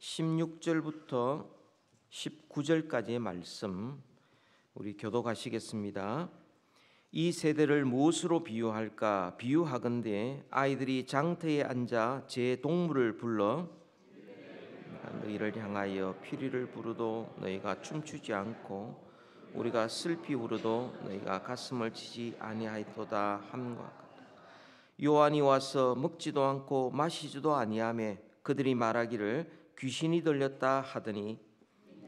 16절부터 19절까지의 말씀 우리 교독하시겠습니다. 이 세대를 무엇으로 비유할까? 비유하건대 아이들이 장터에 앉아 제 동물을 불러 너희를 향하여 피리를 부르도 너희가 춤추지 않고 우리가 슬피 울어도 너희가 가슴을 치지 아니하였도다 함과 같다. 요한이 와서 먹지도 않고 마시지도 아니하며 그들이 말하기를 귀신이 들렸다 하더니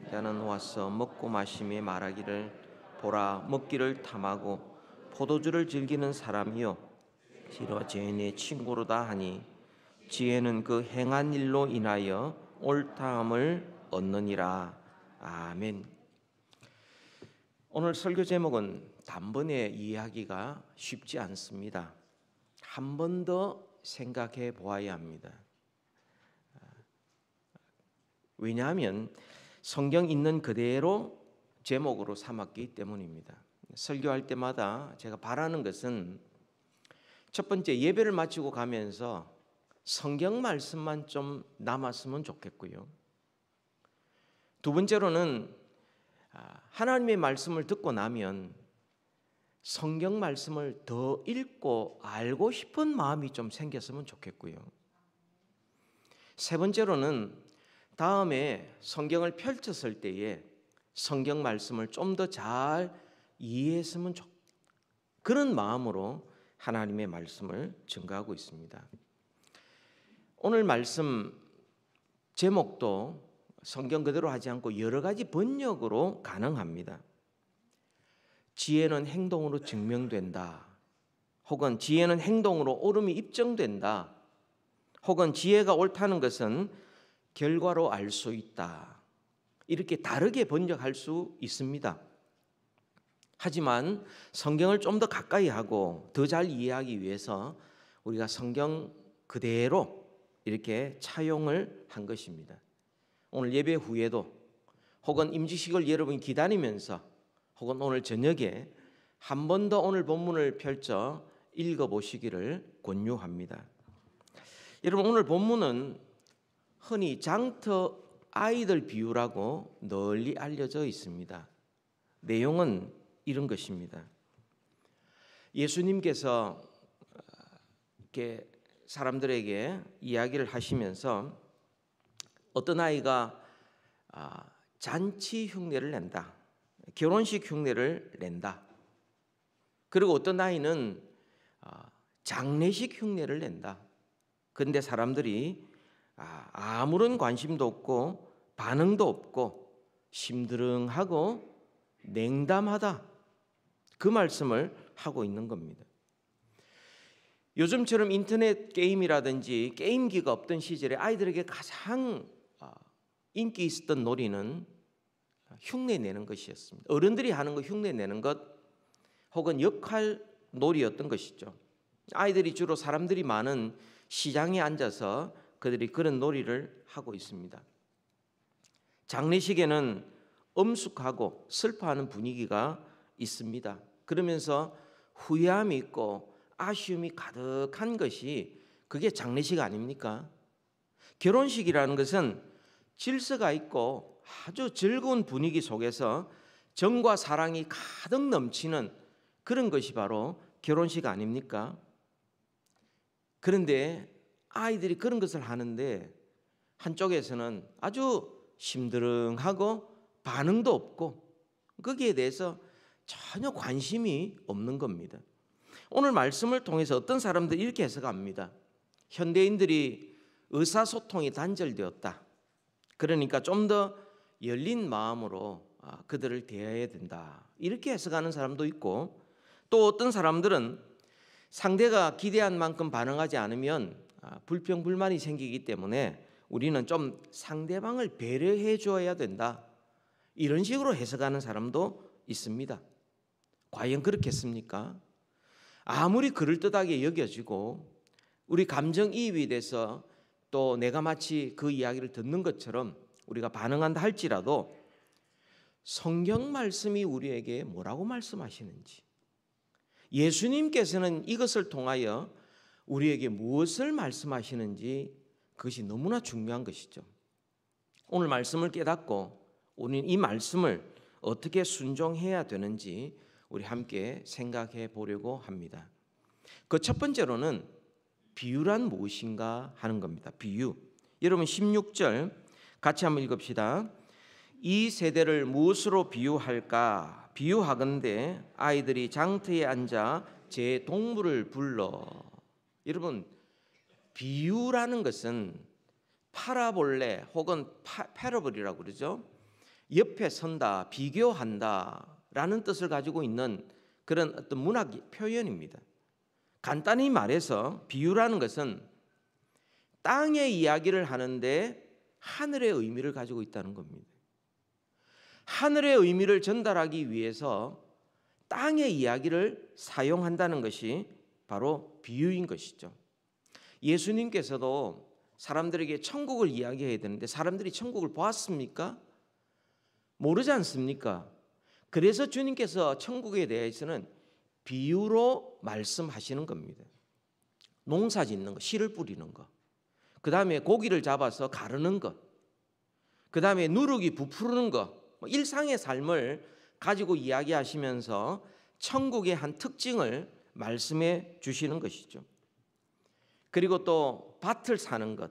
자는 와서 먹고 마시며 말하기를 보라 먹기를 탐하고 포도주를 즐기는 사람이요 지로 죄인의 친구로다 하니 지혜는 그 행한 일로 인하여 옳다함을 얻느니라. 아멘. 오늘 설교 제목은 단번에 이해하기가 쉽지 않습니다. 한 번 더 생각해 보아야 합니다. 왜냐하면 성경 있는 그대로 제목으로 삼았기 때문입니다. 설교할 때마다 제가 바라는 것은 첫 번째 예배를 마치고 가면서 성경 말씀만 좀 남았으면 좋겠고요. 두 번째로는 하나님의 말씀을 듣고 나면 성경 말씀을 더 읽고 알고 싶은 마음이 좀 생겼으면 좋겠고요. 세 번째로는 다음에 성경을 펼쳤을 때에 성경 말씀을 좀 더 잘 이해했으면 그런 마음으로 하나님의 말씀을 증거하고 있습니다. 오늘 말씀 제목도 성경 그대로 하지 않고 여러 가지 번역으로 가능합니다. 지혜는 행동으로 증명된다. 혹은 지혜는 행동으로 옳음이 입증된다. 혹은 지혜가 옳다는 것은 결과로 알 수 있다. 이렇게 다르게 번역할 수 있습니다. 하지만 성경을 좀 더 가까이 하고 더 잘 이해하기 위해서 우리가 성경 그대로 이렇게 차용을 한 것입니다. 오늘 예배 후에도 혹은 임지식을 여러분이 기다리면서 혹은 오늘 저녁에 한 번 더 오늘 본문을 펼쳐 읽어보시기를 권유합니다. 여러분 오늘 본문은 흔히 장터 아이들 비유라고 널리 알려져 있습니다. 내용은 이런 것입니다. 예수님께서 이렇게 사람들에게 이야기를 하시면서 어떤 아이가 잔치 흉내를 낸다. 결혼식 흉내를 낸다. 그리고 어떤 아이는 장례식 흉내를 낸다. 그런데 사람들이 아무런 관심도 없고 반응도 없고 심드렁하고 냉담하다. 그 말씀을 하고 있는 겁니다. 요즘처럼 인터넷 게임이라든지 게임기가 없던 시절에 아이들에게 가장 인기 있었던 놀이는 흉내 내는 것이었습니다. 어른들이 하는 거 흉내 내는 것 혹은 역할 놀이였던 것이죠. 아이들이 주로 사람들이 많은 시장에 앉아서 그들이 그런 놀이를 하고 있습니다. 장례식에는 엄숙하고 슬퍼하는 분위기가 있습니다. 그러면서 후회함이 있고 아쉬움이 가득한 것이 그게 장례식 아닙니까? 결혼식이라는 것은 질서가 있고 아주 즐거운 분위기 속에서 정과 사랑이 가득 넘치는 그런 것이 바로 결혼식 아닙니까? 그런데 아이들이 그런 것을 하는데 한쪽에서는 아주 심드렁하고 반응도 없고 거기에 대해서 전혀 관심이 없는 겁니다. 오늘 말씀을 통해서 어떤 사람들이 이렇게 해석합니다. 현대인들이 의사소통이 단절되었다. 그러니까 좀 더 열린 마음으로 그들을 대해야 된다. 이렇게 해석하는 사람도 있고 또 어떤 사람들은 상대가 기대한 만큼 반응하지 않으면 불평 불만이 생기기 때문에 우리는 좀 상대방을 배려해 줘야 된다. 이런 식으로 해석하는 사람도 있습니다. 과연 그렇겠습니까? 아무리 그럴듯하게 여겨지고 우리 감정이입이 돼서 또 내가 마치 그 이야기를 듣는 것처럼 우리가 반응한다 할지라도 성경 말씀이 우리에게 뭐라고 말씀하시는지, 예수님께서는 이것을 통하여 우리에게 무엇을 말씀하시는지 그것이 너무나 중요한 것이죠. 오늘 말씀을 깨닫고 우리는 이 말씀을 어떻게 순종해야 되는지 우리 함께 생각해 보려고 합니다. 그 첫 번째로는 비유란 무엇인가 하는 겁니다. 비유. 여러분 16절 같이 한번 읽읍시다. 이 세대를 무엇으로 비유할까? 비유하건대 아이들이 장터에 앉아 제 동물을 불러. 여러분 비유라는 것은 파라볼레 혹은 패러블이라고 그러죠. 옆에 선다, 비교한다라는 뜻을 가지고 있는 그런 어떤 문학 표현입니다. 간단히 말해서 비유라는 것은 땅의 이야기를 하는데 하늘의 의미를 가지고 있다는 겁니다. 하늘의 의미를 전달하기 위해서 땅의 이야기를 사용한다는 것이 바로 비유인 것이죠. 예수님께서도 사람들에게 천국을 이야기해야 되는데 사람들이 천국을 보았습니까? 모르지 않습니까? 그래서 주님께서 천국에 대해서는 비유로 말씀하시는 겁니다. 농사 짓는 거, 씨를 뿌리는 거, 그 다음에 고기를 잡아서 가르는 것, 그 다음에 누룩이 부푸르는 것, 일상의 삶을 가지고 이야기하시면서 천국의 한 특징을 말씀해 주시는 것이죠. 그리고 또 밭을 사는 것,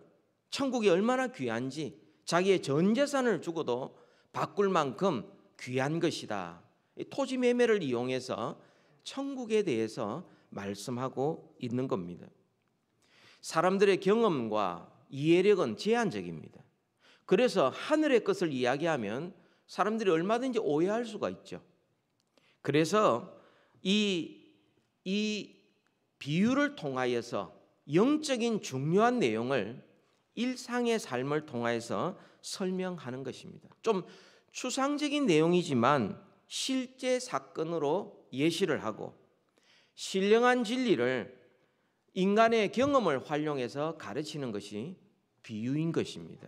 천국이 얼마나 귀한지 자기의 전 재산을 주고도 바꿀 만큼 귀한 것이다. 토지 매매를 이용해서 천국에 대해서 말씀하고 있는 겁니다. 사람들의 경험과 이해력은 제한적입니다. 그래서 하늘의 것을 이야기하면 사람들이 얼마든지 오해할 수가 있죠. 그래서 이 비유를 통하여서 영적인 중요한 내용을 일상의 삶을 통하여서 설명하는 것입니다. 좀 추상적인 내용이지만 실제 사건으로 예시를 하고 신령한 진리를 인간의 경험을 활용해서 가르치는 것이 비유인 것입니다.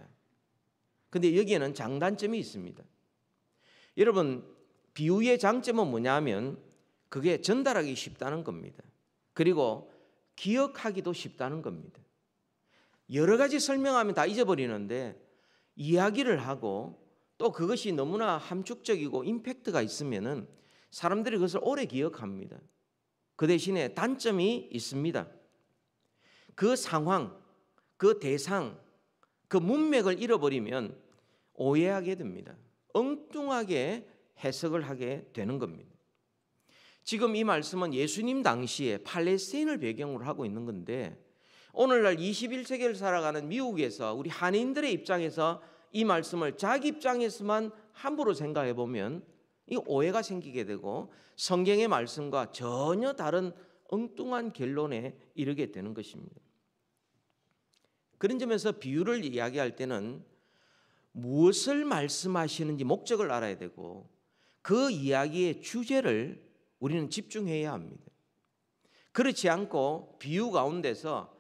그런데 여기에는 장단점이 있습니다. 여러분, 비유의 장점은 뭐냐면 그게 전달하기 쉽다는 겁니다. 그리고 기억하기도 쉽다는 겁니다. 여러 가지 설명하면 다 잊어버리는데 이야기를 하고 또 그것이 너무나 함축적이고 임팩트가 있으면은 사람들이 그것을 오래 기억합니다. 그 대신에 단점이 있습니다. 그 상황, 그 대상, 그 문맥을 잃어버리면 오해하게 됩니다. 엉뚱하게 해석을 하게 되는 겁니다. 지금 이 말씀은 예수님 당시에 팔레스타인을 배경으로 하고 있는 건데 오늘날 21세기를 살아가는 미국에서 우리 한인들의 입장에서 이 말씀을 자기 입장에서만 함부로 생각해 보면 이 오해가 생기게 되고 성경의 말씀과 전혀 다른 엉뚱한 결론에 이르게 되는 것입니다. 그런 점에서 비유를 이야기할 때는 무엇을 말씀하시는지 목적을 알아야 되고 그 이야기의 주제를 우리는 집중해야 합니다. 그렇지 않고 비유 가운데서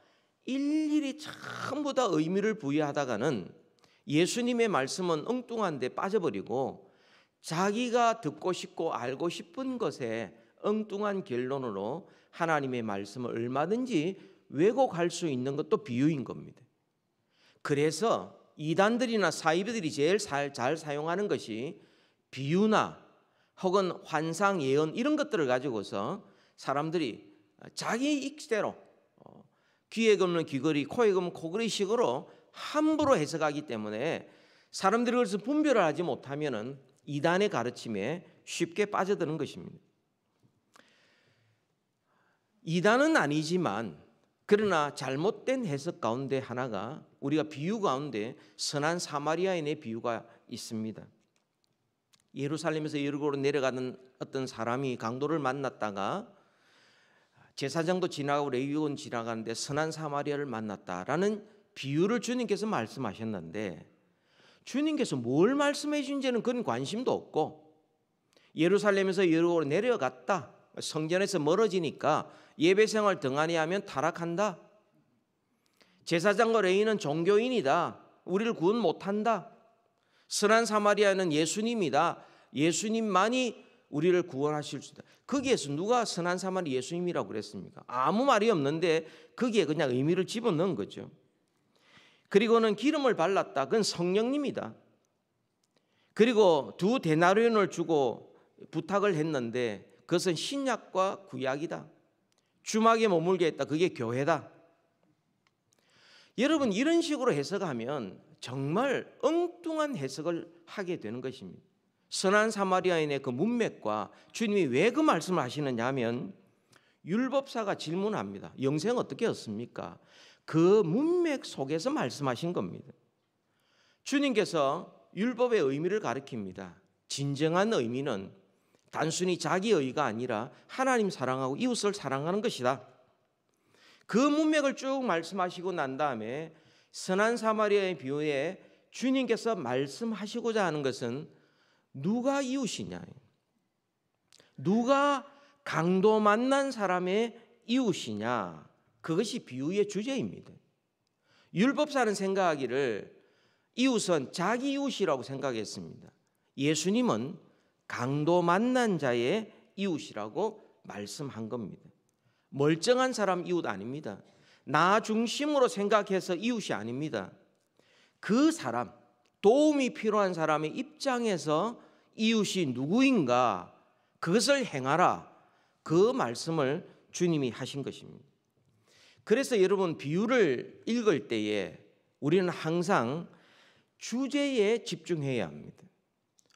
일일이 전부 다 의미를 부여하다가는 예수님의 말씀은 엉뚱한데 빠져버리고 자기가 듣고 싶고 알고 싶은 것에 엉뚱한 결론으로 하나님의 말씀을 얼마든지 왜곡할 수 있는 것도 비유인 겁니다. 그래서 이단들이나 사이비들이 제일 잘 사용하는 것이 비유나 혹은 환상, 예언 이런 것들을 가지고서 사람들이 자기 익대로 귀에 걸면 귀걸이, 코에 걸면 코걸이 식으로 함부로 해석하기 때문에 사람들이 그것을 분별을 하지 못하면은 이단의 가르침에 쉽게 빠져드는 것입니다. 이단은 아니지만 그러나 잘못된 해석 가운데 하나가 우리가 비유 가운데 선한 사마리아인의 비유가 있습니다. 예루살렘에서 여리고로 내려가는 어떤 사람이 강도를 만났다가 제사장도 지나가고 레위원 지나가는데 선한 사마리아를 만났다라는 비유를 주님께서 말씀하셨는데 주님께서 뭘 말씀해 주신지는 그런 관심도 없고 예루살렘에서 여리고로 내려갔다. 성전에서 멀어지니까 예배생활 등한히 하면 타락한다. 제사장과 레위는 종교인이다. 우리를 구원 못한다. 선한 사마리아는 예수님이다. 예수님만이 우리를 구원하실 수 있다. 거기에서 누가 선한 사마리 예수님이라고 그랬습니까? 아무 말이 없는데 거기에 그냥 의미를 집어넣은 거죠. 그리고는 기름을 발랐다. 그건 성령님이다. 그리고 2 데나리온을 주고 부탁을 했는데 그것은 신약과 구약이다. 주막에 머물게 했다. 그게 교회다. 여러분, 이런 식으로 해석하면 정말 엉뚱한 해석을 하게 되는 것입니다. 선한 사마리아인의 그 문맥과 주님이 왜 그 말씀을 하시느냐 하면 율법사가 질문합니다. 영생 어떻게 얻습니까? 그 문맥 속에서 말씀하신 겁니다. 주님께서 율법의 의미를 가리킵니다. 진정한 의미는 단순히 자기 의가 아니라 하나님 사랑하고 이웃을 사랑하는 것이다. 그 문맥을 쭉 말씀하시고 난 다음에 선한 사마리아의 비유에 주님께서 말씀하시고자 하는 것은 누가 이웃이냐, 누가 강도 만난 사람의 이웃이냐, 그것이 비유의 주제입니다. 율법사는 생각하기를 이웃은 자기 이웃이라고 생각했습니다. 예수님은 강도 만난 자의 이웃이라고 말씀한 겁니다. 멀쩡한 사람 이웃 아닙니다. 나 중심으로 생각해서 이웃이 아닙니다. 그 사람, 도움이 필요한 사람의 입장에서 이웃이 누구인가, 그것을 행하라, 그 말씀을 주님이 하신 것입니다. 그래서 여러분, 비유를 읽을 때에 우리는 항상 주제에 집중해야 합니다.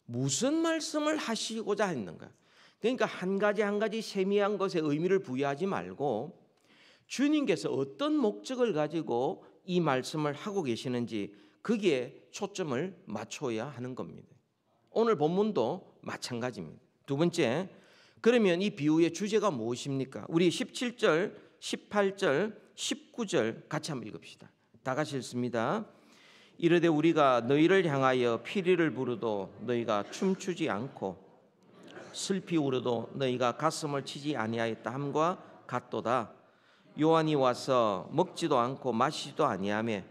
무슨 말씀을 하시고자 했는가? 그러니까 한 가지 세미한 것에 의미를 부여하지 말고 주님께서 어떤 목적을 가지고 이 말씀을 하고 계시는지 거기에 초점을 맞춰야 하는 겁니다. 오늘 본문도 마찬가지입니다. 두 번째, 그러면 이 비유의 주제가 무엇입니까? 우리 17절, 18절, 19절 같이 한번 읽읍시다. 다 같이 읽습니다. 이르되 우리가 너희를 향하여 피리를 부르도 너희가 춤추지 않고 슬피 울어도 너희가 가슴을 치지 아니하였다 함과 같도다. 요한이 와서 먹지도 않고 마시지도 아니하며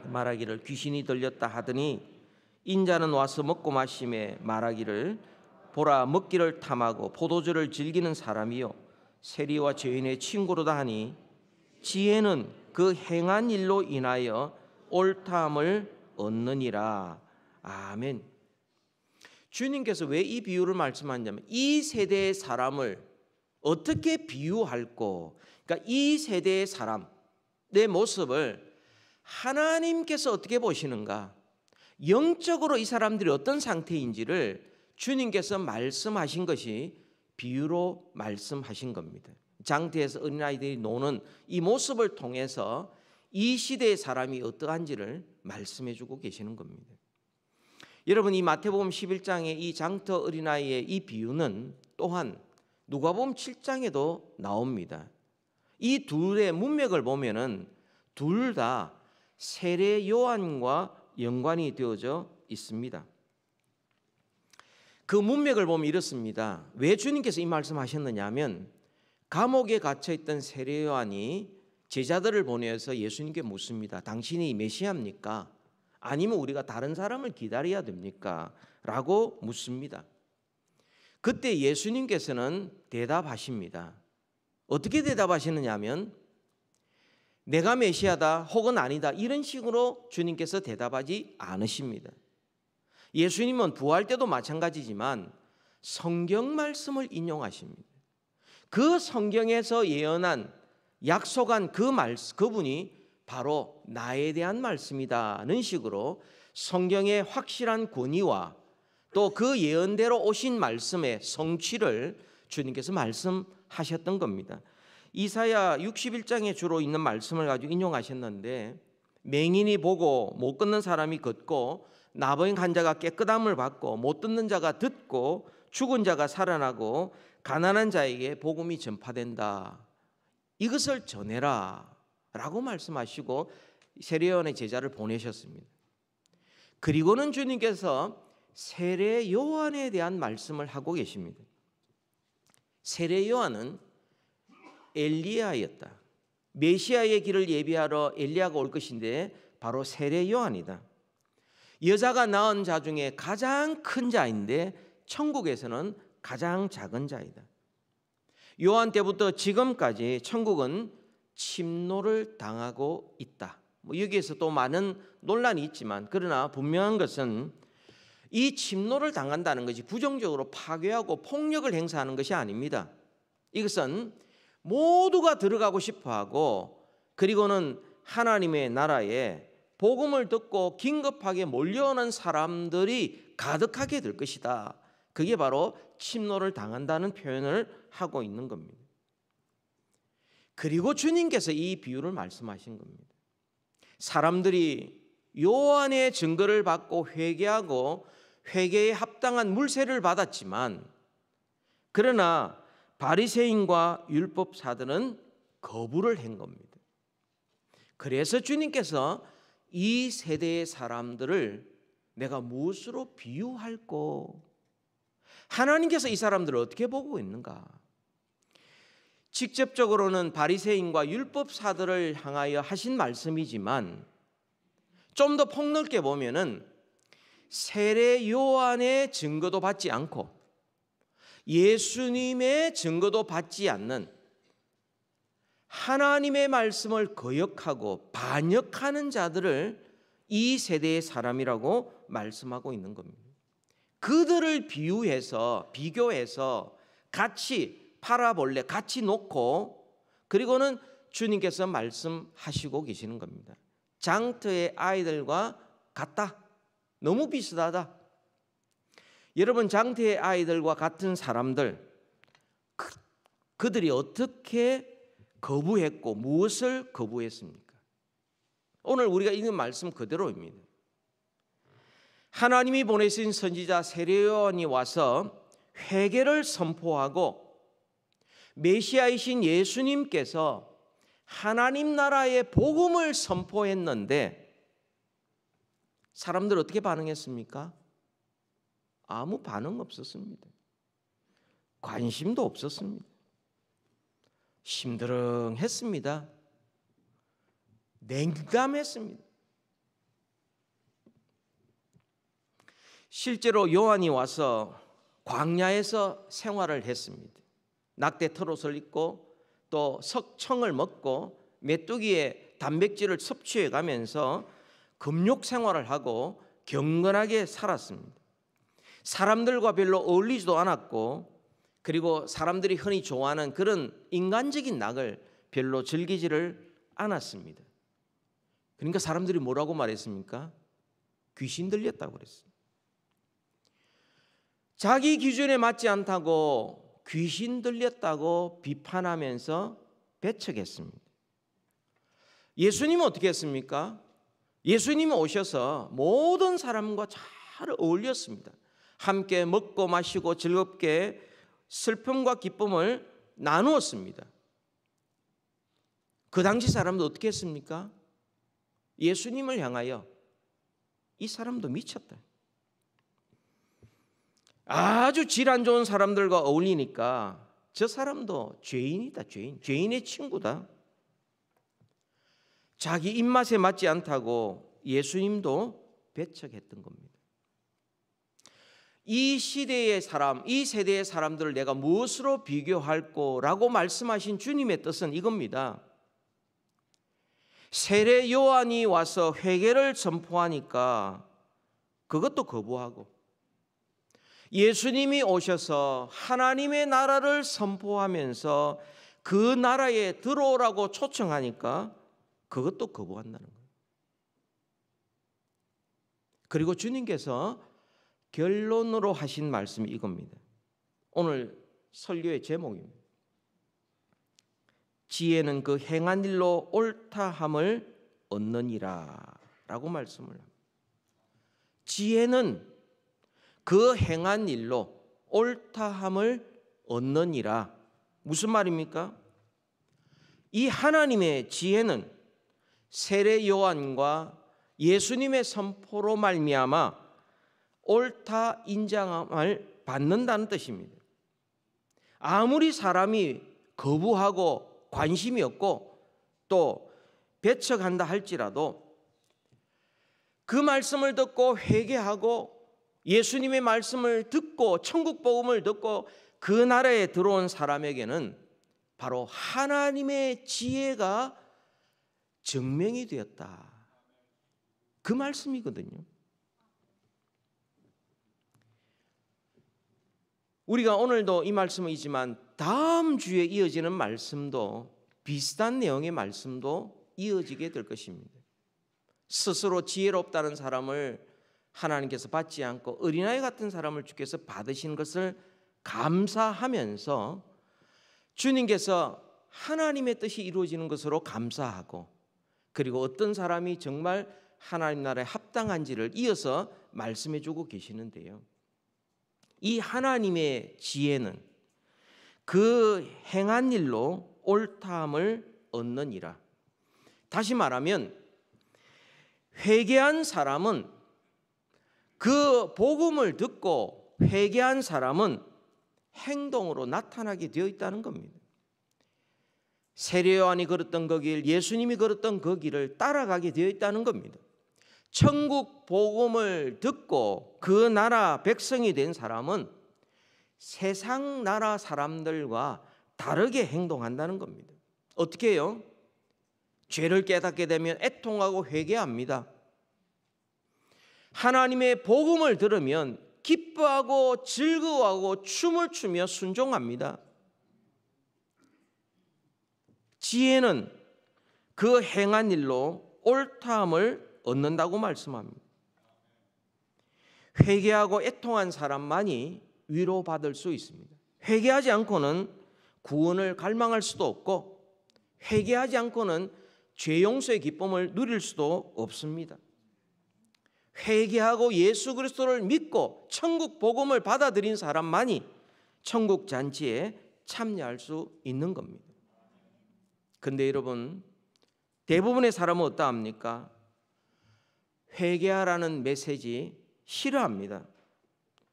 말하기를 귀신이 들렸다 하더니 인자는 와서 먹고 마시며 말하기를 보라 먹기를 탐하고 포도주를 즐기는 사람이요 세리와 죄인의 친구로다 하니 지혜는 그 행한 일로 인하여 옳다함을 얻느니라. 아멘. 주님께서 왜 이 비유를 말씀하냐면 이 세대의 사람을 어떻게 비유할고, 그러니까 이 세대의 사람, 내 모습을 하나님께서 어떻게 보시는가, 영적으로 이 사람들이 어떤 상태인지를 주님께서 말씀하신 것이 비유로 말씀하신 겁니다. 장터에서 어린아이들이 노는 이 모습을 통해서 이 시대의 사람이 어떠한지를 말씀해 주고 계시는 겁니다. 여러분, 이 마태복음 11장의 이 장터 어린아이의 이 비유는 또한 누가복음 7장에도 나옵니다. 이 둘의 문맥을 보면은 둘 다 세례 요한과 연관이 되어져 있습니다. 그 문맥을 보면 이렇습니다. 왜 주님께서 이 말씀하셨느냐 하면 감옥에 갇혀있던 세례 요한이 제자들을 보내서 예수님께 묻습니다. 당신이 메시아입니까? 아니면 우리가 다른 사람을 기다려야 됩니까? 라고 묻습니다. 그때 예수님께서는 대답하십니다. 어떻게 대답하시느냐 하면 내가 메시아다 혹은 아니다 이런 식으로 주님께서 대답하지 않으십니다. 예수님은 부활 때도 마찬가지지만 성경 말씀을 인용하십니다. 그 성경에서 예언한 약속한 그 말씀, 그분이 바로 나에 대한 말씀이다는 식으로 성경의 확실한 권위와 또 그 예언대로 오신 말씀의 성취를 주님께서 말씀하셨던 겁니다. 이사야 61장에 주로 있는 말씀을 가지고 인용하셨는데 맹인이 보고 못 걷는 사람이 걷고 나병 환자가 깨끗함을 받고 못 듣는 자가 듣고 죽은 자가 살아나고 가난한 자에게 복음이 전파된다. 이것을 전해라 라고 말씀하시고 세례 요한의 제자를 보내셨습니다. 그리고는 주님께서 세례 요한에 대한 말씀을 하고 계십니다. 세례 요한은 엘리야였다. 메시아의 길을 예비하러 엘리야가 올 것인데 바로 세례 요한이다. 여자가 낳은 자 중에 가장 큰 자인데 천국에서는 가장 작은 자이다. 요한 때부터 지금까지 천국은 침노를 당하고 있다. 여기에서 또 많은 논란이 있지만, 그러나 분명한 것은 이 침노를 당한다는 것이 부정적으로 파괴하고 폭력을 행사하는 것이 아닙니다. 이것은 모두가 들어가고 싶어하고, 그리고는 하나님의 나라에 복음을 듣고 긴급하게 몰려오는 사람들이 가득하게 될 것이다. 그게 바로 침노를 당한다는 표현을 하고 있는 겁니다. 그리고 주님께서 이 비유를 말씀하신 겁니다. 사람들이 요한의 증거를 받고 회개하고 회개에 합당한 물세를 받았지만, 그러나 바리새인과 율법사들은 거부를 한 겁니다. 그래서 주님께서 이 세대의 사람들을 내가 무엇으로 비유할꼬? 하나님께서 이 사람들을 어떻게 보고 있는가? 직접적으로는 바리새인과 율법사들을 향하여 하신 말씀이지만, 좀 더 폭넓게 보면은 세례 요한의 증거도 받지 않고 예수님의 증거도 받지 않는, 하나님의 말씀을 거역하고 반역하는 자들을 이 세대의 사람이라고 말씀하고 있는 겁니다. 그들을 비교해서 같이 파라볼레 같이 놓고, 그리고는 주님께서 말씀하시고 계시는 겁니다. 장터의 아이들과 같다. 너무 비슷하다. 여러분, 장터의 아이들과 같은 사람들, 그들이 어떻게 거부했고 무엇을 거부했습니까? 오늘 우리가 읽는 말씀 그대로입니다. 하나님이 보내신 선지자 세례 요한이 와서 회개를 선포하고, 메시아이신 예수님께서 하나님 나라의 복음을 선포했는데 사람들 어떻게 반응했습니까? 아무 반응 없었습니다. 관심도 없었습니다. 심드렁했습니다. 냉담했습니다. 실제로 요한이 와서 광야에서 생활을 했습니다. 낙대 털옷을 입고 또 석청을 먹고 메뚜기의 단백질을 섭취해 가면서 금욕 생활을 하고 경건하게 살았습니다. 사람들과 별로 어울리지도 않았고, 그리고 사람들이 흔히 좋아하는 그런 인간적인 낙을 별로 즐기지를 않았습니다. 그러니까 사람들이 뭐라고 말했습니까? 귀신 들렸다고 그랬어요. 자기 기준에 맞지 않다고 귀신 들렸다고 비판하면서 배척했습니다. 예수님은 어떻게 했습니까? 예수님은 오셔서 모든 사람과 잘 어울렸습니다. 함께 먹고 마시고 즐겁게 슬픔과 기쁨을 나누었습니다. 그 당시 사람도 어떻게 했습니까? 예수님을 향하여 이 사람도 미쳤다. 아주 질 안 좋은 사람들과 어울리니까 저 사람도 죄인이다. 죄인의 친구다. 자기 입맛에 맞지 않다고 예수님도 배척했던 겁니다. 이 시대의 사람, 이 세대의 사람들을 내가 무엇으로 비교할꼬라고 말씀하신 주님의 뜻은 이겁니다. 세례 요한이 와서 회개를 선포하니까 그것도 거부하고, 예수님이 오셔서 하나님의 나라를 선포하면서 그 나라에 들어오라고 초청하니까 그것도 거부한다는 거예요. 그리고 주님께서 결론으로 하신 말씀이 이겁니다. 오늘 설교의 제목입니다. 지혜는 그 행한 일로 옳다함을 얻느니라 라고 말씀을 합니다. 지혜는 그 행한 일로 옳다함을 얻느니라. 무슨 말입니까? 이 하나님의 지혜는 세례 요한과 예수님의 선포로 말미암아 옳다 인정함을 받는다는 뜻입니다. 아무리 사람이 거부하고 관심이 없고 또 배척한다 할지라도 그 말씀을 듣고 회개하고 예수님의 말씀을 듣고 천국 복음을 듣고 그 나라에 들어온 사람에게는 바로 하나님의 지혜가 증명이 되었다. 그 말씀이거든요. 우리가 오늘도 이 말씀이지만 다음 주에 이어지는 말씀도 비슷한 내용의 말씀도 이어지게 될 것입니다. 스스로 지혜롭다는 사람을 하나님께서 받지 않고 어린아이 같은 사람을 주께서 받으신 것을 감사하면서 주님께서 하나님의 뜻이 이루어지는 것으로 감사하고, 그리고 어떤 사람이 정말 하나님 나라에 합당한지를 이어서 말씀해 주고 계시는데요. 이 하나님의 지혜는 그 행한 일로 옳다함을 얻느니라. 다시 말하면 회개한 사람은, 그 복음을 듣고 회개한 사람은 행동으로 나타나게 되어 있다는 겁니다. 세례 요한이 걸었던 그 길, 예수님이 걸었던 그 길을 따라가게 되어 있다는 겁니다. 천국 복음을 듣고 그 나라 백성이 된 사람은 세상 나라 사람들과 다르게 행동한다는 겁니다. 어떻게 해요? 죄를 깨닫게 되면 애통하고 회개합니다. 하나님의 복음을 들으면 기뻐하고 즐거워하고 춤을 추며 순종합니다. 지혜는 그 행한 일로 옳다함을 얻는다고 말씀합니다. 회개하고 애통한 사람만이 위로받을 수 있습니다. 회개하지 않고는 구원을 갈망할 수도 없고, 회개하지 않고는 죄 용서의 기쁨을 누릴 수도 없습니다. 회개하고 예수 그리스도를 믿고 천국 복음을 받아들인 사람만이 천국 잔치에 참여할 수 있는 겁니다. 근데 여러분, 대부분의 사람은 어떠합니까? 회개하라는 메시지 싫어합니다.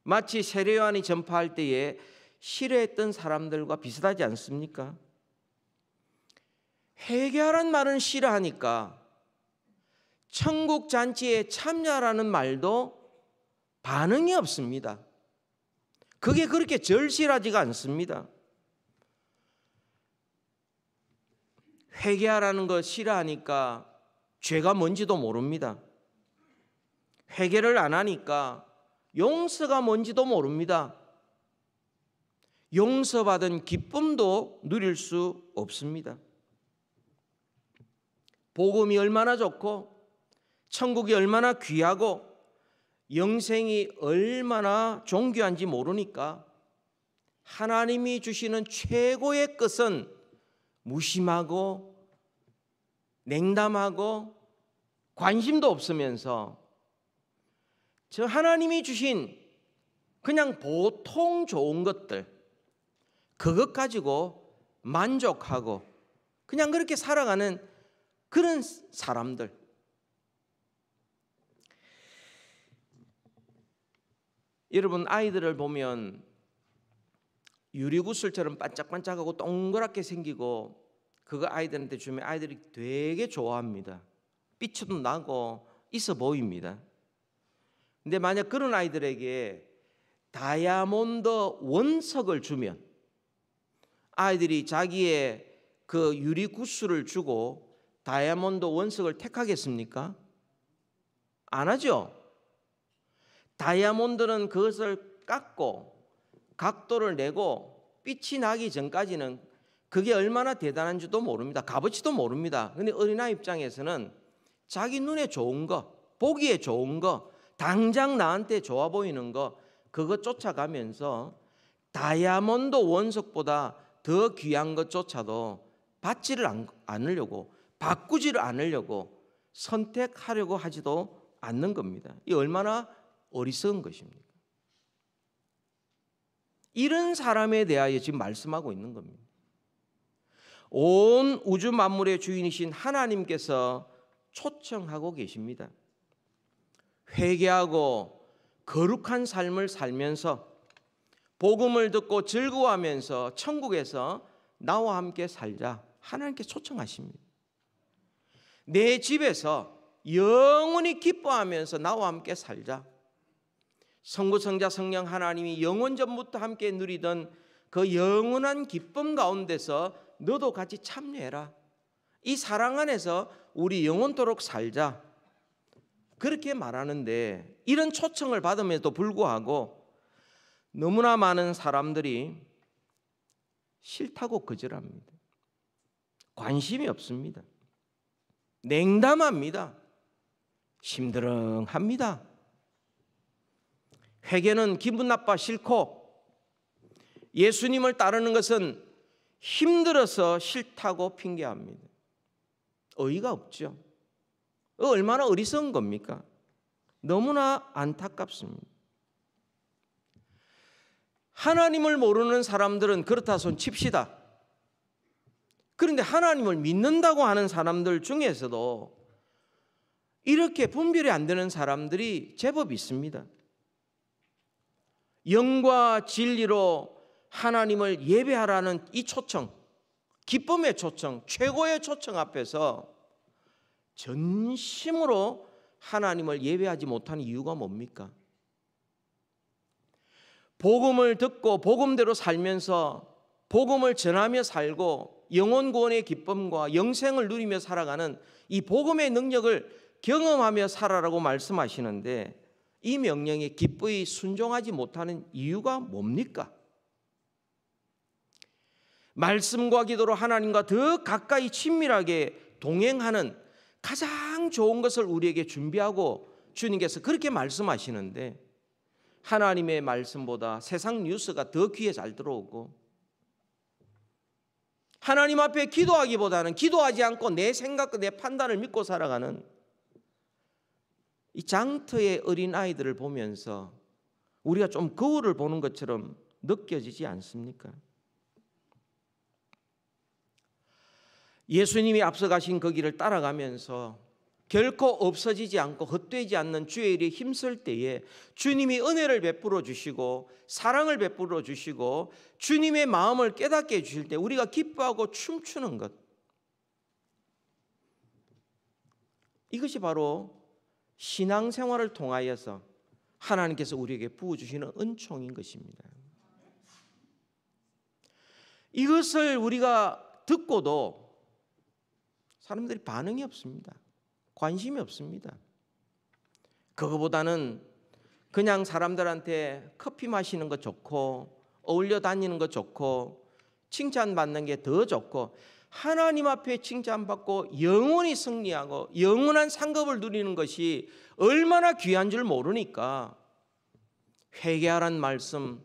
마치 세례 요한이 전파할 때에 싫어했던 사람들과 비슷하지 않습니까? 회개하라는 말은 싫어하니까 천국 잔치에 참여하라는 말도 반응이 없습니다. 그게 그렇게 절실하지가 않습니다. 회개하라는 거 싫어하니까 죄가 뭔지도 모릅니다. 회개를 안 하니까 용서가 뭔지도 모릅니다. 용서받은 기쁨도 누릴 수 없습니다. 복음이 얼마나 좋고 천국이 얼마나 귀하고 영생이 얼마나 존귀한지 모르니까 하나님이 주시는 최고의 것은 무심하고 냉담하고 관심도 없으면서 저 하나님이 주신 그냥 보통 좋은 것들, 그것 가지고 만족하고 그냥 그렇게 살아가는 그런 사람들. 여러분, 아이들을 보면 유리구슬처럼 반짝반짝하고 동그랗게 생기고 그거 아이들한테 주면 아이들이 되게 좋아합니다. 빛도 나고 있어 보입니다. 근데 만약 그런 아이들에게 다이아몬드 원석을 주면 아이들이 자기의 그 유리구슬을 주고 다이아몬드 원석을 택하겠습니까? 안 하죠. 다이아몬드는 그것을 깎고 각도를 내고 빛이 나기 전까지는 그게 얼마나 대단한지도 모릅니다. 값어치도 모릅니다. 그런데 어린아이 입장에서는 자기 눈에 좋은 거, 보기에 좋은 거, 당장 나한테 좋아 보이는 거, 그거 쫓아가면서 다이아몬드 원석보다 더 귀한 것조차도 받지를 않으려고, 바꾸지를 않으려고 선택하려고 하지도 않는 겁니다. 이 얼마나 어리석은 것입니까? 이런 사람에 대하여 지금 말씀하고 있는 겁니다. 온 우주 만물의 주인이신 하나님께서 초청하고 계십니다. 회개하고 거룩한 삶을 살면서 복음을 듣고 즐거워하면서 천국에서 나와 함께 살자 하나님께 초청하십니다. 내 집에서 영원히 기뻐하면서 나와 함께 살자. 성부 성자 성령 하나님이 영원 전부터 함께 누리던 그 영원한 기쁨 가운데서 너도 같이 참여해라. 이 사랑 안에서 우리 영원토록 살자. 그렇게 말하는데 이런 초청을 받음에도 불구하고 너무나 많은 사람들이 싫다고 거절합니다. 관심이 없습니다. 냉담합니다. 심드렁합니다. 회개는 기분 나빠 싫고 예수님을 따르는 것은 힘들어서 싫다고 핑계합니다. 어이가 없죠. 얼마나 어리석은 겁니까? 너무나 안타깝습니다. 하나님을 모르는 사람들은 그렇다 손 칩시다. 그런데 하나님을 믿는다고 하는 사람들 중에서도 이렇게 분별이 안 되는 사람들이 제법 있습니다. 영과 진리로 하나님을 예배하라는 이 초청, 기쁨의 초청, 최고의 초청 앞에서 전심으로 하나님을 예배하지 못하는 이유가 뭡니까? 복음을 듣고 복음대로 살면서 복음을 전하며 살고 영혼 구원의 기쁨과 영생을 누리며 살아가는 이 복음의 능력을 경험하며 살아라고 말씀하시는데 이 명령에 기꺼이 순종하지 못하는 이유가 뭡니까? 말씀과 기도로 하나님과 더 가까이 친밀하게 동행하는 가장 좋은 것을 우리에게 준비하고 주님께서 그렇게 말씀하시는데 하나님의 말씀보다 세상 뉴스가 더 귀에 잘 들어오고 하나님 앞에 기도하기보다는 기도하지 않고 내 생각과 내 판단을 믿고 살아가는 이 장터의 어린아이들을 보면서 우리가 좀 거울을 보는 것처럼 느껴지지 않습니까? 예수님이 앞서가신 그 길을 따라가면서 결코 없어지지 않고 헛되지 않는 주의 일에 힘쓸 때에 주님이 은혜를 베풀어 주시고 사랑을 베풀어 주시고 주님의 마음을 깨닫게 해주실 때 우리가 기뻐하고 춤추는 것, 이것이 바로 신앙생활을 통하여서 하나님께서 우리에게 부어주시는 은총인 것입니다. 이것을 우리가 듣고도 사람들이 반응이 없습니다. 관심이 없습니다. 그거보다는 그냥 사람들한테 커피 마시는 거 좋고 어울려 다니는 거 좋고 칭찬받는 게 더 좋고 하나님 앞에 칭찬받고 영원히 승리하고 영원한 상급을 누리는 것이 얼마나 귀한 줄 모르니까 회개하란 말씀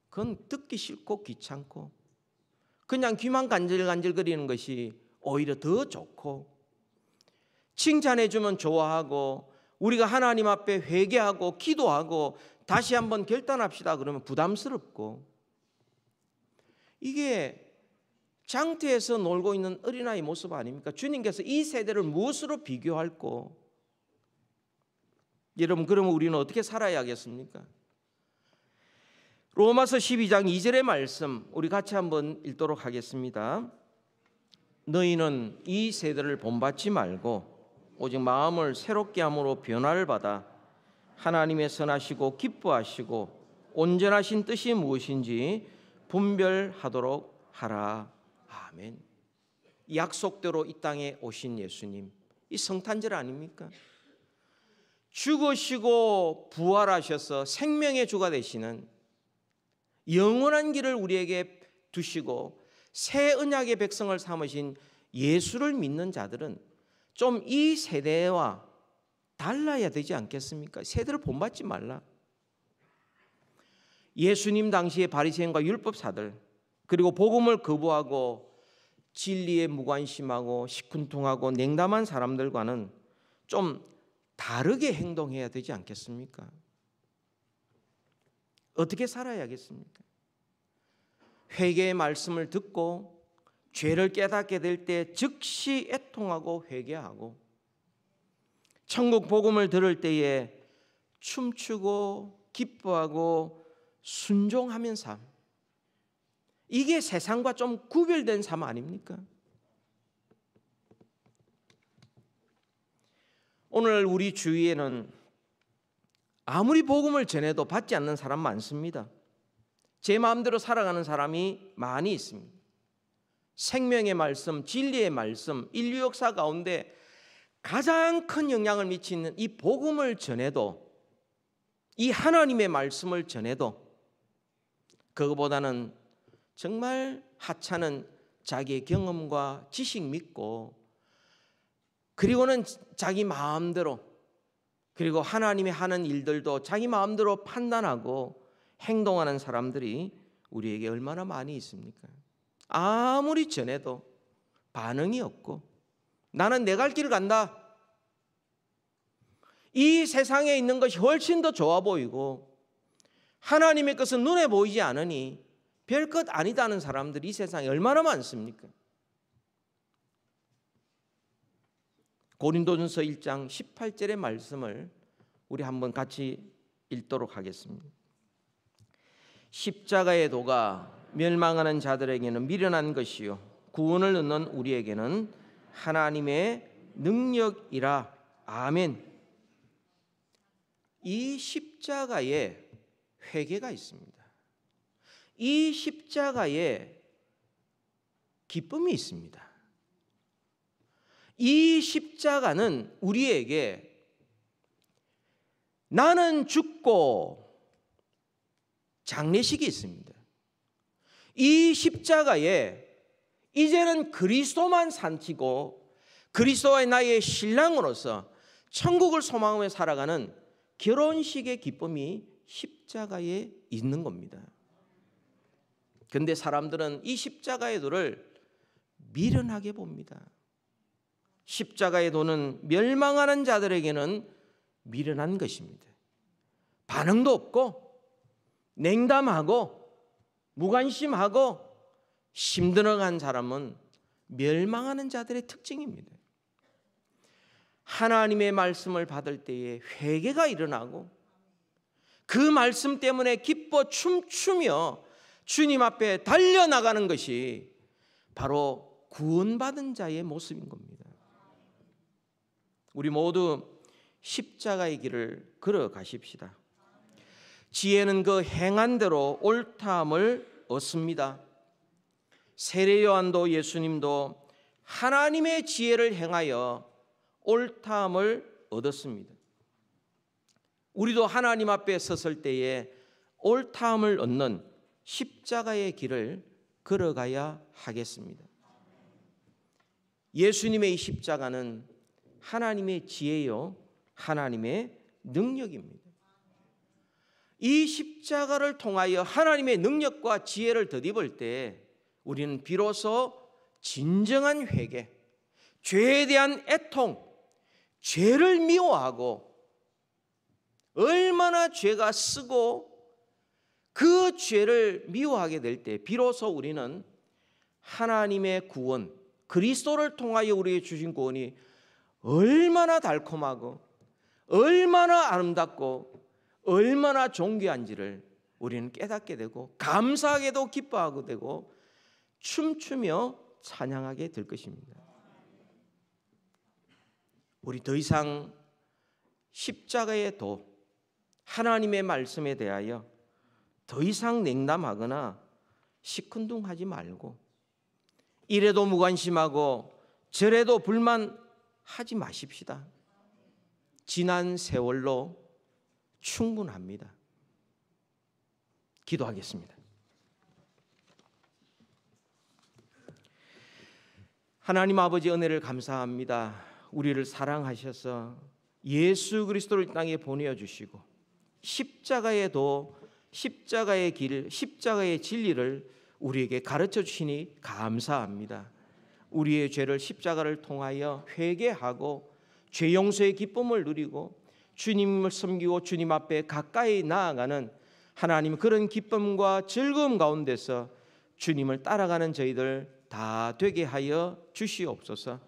그건 듣기 싫고 귀찮고 그냥 귀만 간질간질거리는 것이 오히려 더 좋고 칭찬해 주면 좋아하고 우리가 하나님 앞에 회개하고 기도하고 다시 한번 결단합시다 그러면 부담스럽고 이게 장터에서 놀고 있는 어린아이 모습 아닙니까? 주님께서 이 세대를 무엇으로 비교할꼬? 여러분 그러면 우리는 어떻게 살아야겠습니까? 로마서 12장 2절의 말씀 우리 같이 한번 읽도록 하겠습니다. 너희는 이 세대를 본받지 말고 오직 마음을 새롭게 함으로 변화를 받아 하나님의 선하시고 기뻐하시고 온전하신 뜻이 무엇인지 분별하도록 하라. 아멘. 약속대로 이 땅에 오신 예수님, 이 성탄절 아닙니까? 죽으시고 부활하셔서 생명의 주가 되시는 영원한 길을 우리에게 두시고 새 언약의 백성을 삼으신 예수를 믿는 자들은 좀 이 세대와 달라야 되지 않겠습니까? 세대를 본받지 말라. 예수님 당시의 바리새인과 율법사들 그리고 복음을 거부하고 진리에 무관심하고 시큰둥하고 냉담한 사람들과는 좀 다르게 행동해야 되지 않겠습니까? 어떻게 살아야겠습니까? 회개의 말씀을 듣고 죄를 깨닫게 될 때 즉시 애통하고 회개하고 천국 복음을 들을 때에 춤추고 기뻐하고 순종하는 삶, 이게 세상과 좀 구별된 삶 아닙니까? 오늘 우리 주위에는 아무리 복음을 전해도 받지 않는 사람 많습니다. 제 마음대로 살아가는 사람이 많이 있습니다. 생명의 말씀, 진리의 말씀, 인류 역사 가운데 가장 큰 영향을 미치는 이 복음을 전해도, 이 하나님의 말씀을 전해도 그거보다는 정말 하찮은 자기의 경험과 지식 믿고, 그리고는 자기 마음대로, 그리고 하나님이 하는 일들도 자기 마음대로 판단하고 행동하는 사람들이 우리에게 얼마나 많이 있습니까? 아무리 전해도 반응이 없고, 나는 내 갈 길을 간다, 이 세상에 있는 것이 훨씬 더 좋아 보이고 하나님의 것은 눈에 보이지 않으니 별것 아니다는 사람들이 이 세상에 얼마나 많습니까? 고린도전서 1장 18절의 말씀을 우리 한번 같이 읽도록 하겠습니다. 십자가의 도가 멸망하는 자들에게는 미련한 것이요 구원을 얻는 우리에게는 하나님의 능력이라. 아멘. 이 십자가에 회개가 있습니다. 이 십자가에 기쁨이 있습니다. 이 십자가는 우리에게 나는 죽고 장례식이 있습니다. 이 십자가에 이제는 그리스도만 산치고 그리스도와 나의 신랑으로서 천국을 소망하며 살아가는 결혼식의 기쁨이 십자가에 있는 겁니다. 그런데 사람들은 이 십자가의 도를 미련하게 봅니다. 십자가의 도는 멸망하는 자들에게는 미련한 것입니다. 반응도 없고 냉담하고 무관심하고 심드렁한 사람은 멸망하는 자들의 특징입니다. 하나님의 말씀을 받을 때에 회개가 일어나고 그 말씀 때문에 기뻐 춤추며 주님 앞에 달려나가는 것이 바로 구원받은 자의 모습인 겁니다. 우리 모두 십자가의 길을 걸어가십시다. 지혜는 그 행한 대로 옳다함을 얻습니다. 세례 요한도 예수님도 하나님의 지혜를 행하여 옳다함을 얻었습니다. 우리도 하나님 앞에 섰을 때에 옳다함을 얻는 십자가의 길을 걸어가야 하겠습니다. 예수님의 이 십자가는 하나님의 지혜요 하나님의 능력입니다. 이 십자가를 통하여 하나님의 능력과 지혜를 덧입을 때 우리는 비로소 진정한 회개, 죄에 대한 애통, 죄를 미워하고 얼마나 죄가 쓰고 그 죄를 미워하게 될 때 비로소 우리는 하나님의 구원, 그리스도를 통하여 우리에게 주신 구원이 얼마나 달콤하고 얼마나 아름답고 얼마나 존귀한지를 우리는 깨닫게 되고 감사하게도 기뻐하게 되고 춤추며 찬양하게 될 것입니다. 우리 더 이상 십자가의 도, 하나님의 말씀에 대하여 더 이상 냉담하거나 시큰둥하지 말고 이래도 무관심하고 저래도 불만하지 마십시다. 지난 세월로 충분합니다. 기도하겠습니다. 하나님 아버지 은혜를 감사합니다. 우리를 사랑하셔서 예수 그리스도를 땅에 보내주시고 십자가의 도, 십자가의 길, 십자가의 진리를 우리에게 가르쳐 주시니 감사합니다. 우리의 죄를 십자가를 통하여 회개하고 죄 용서의 기쁨을 누리고 주님을 섬기고 주님 앞에 가까이 나아가는 하나님 그런 기쁨과 즐거움 가운데서 주님을 따라가는 저희들 다 되게 하여 주시옵소서.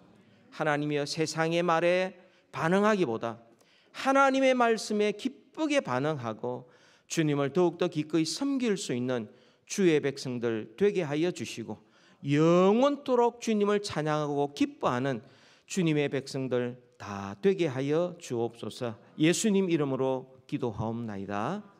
하나님이여 세상의 말에 반응하기보다 하나님의 말씀에 기쁘게 반응하고 주님을 더욱더 기꺼이 섬길 수 있는 주의 백성들 되게 하여 주시고 영원토록 주님을 찬양하고 기뻐하는 주님의 백성들 다 되게 하여 주옵소서. 예수님 이름으로 기도하옵나이다.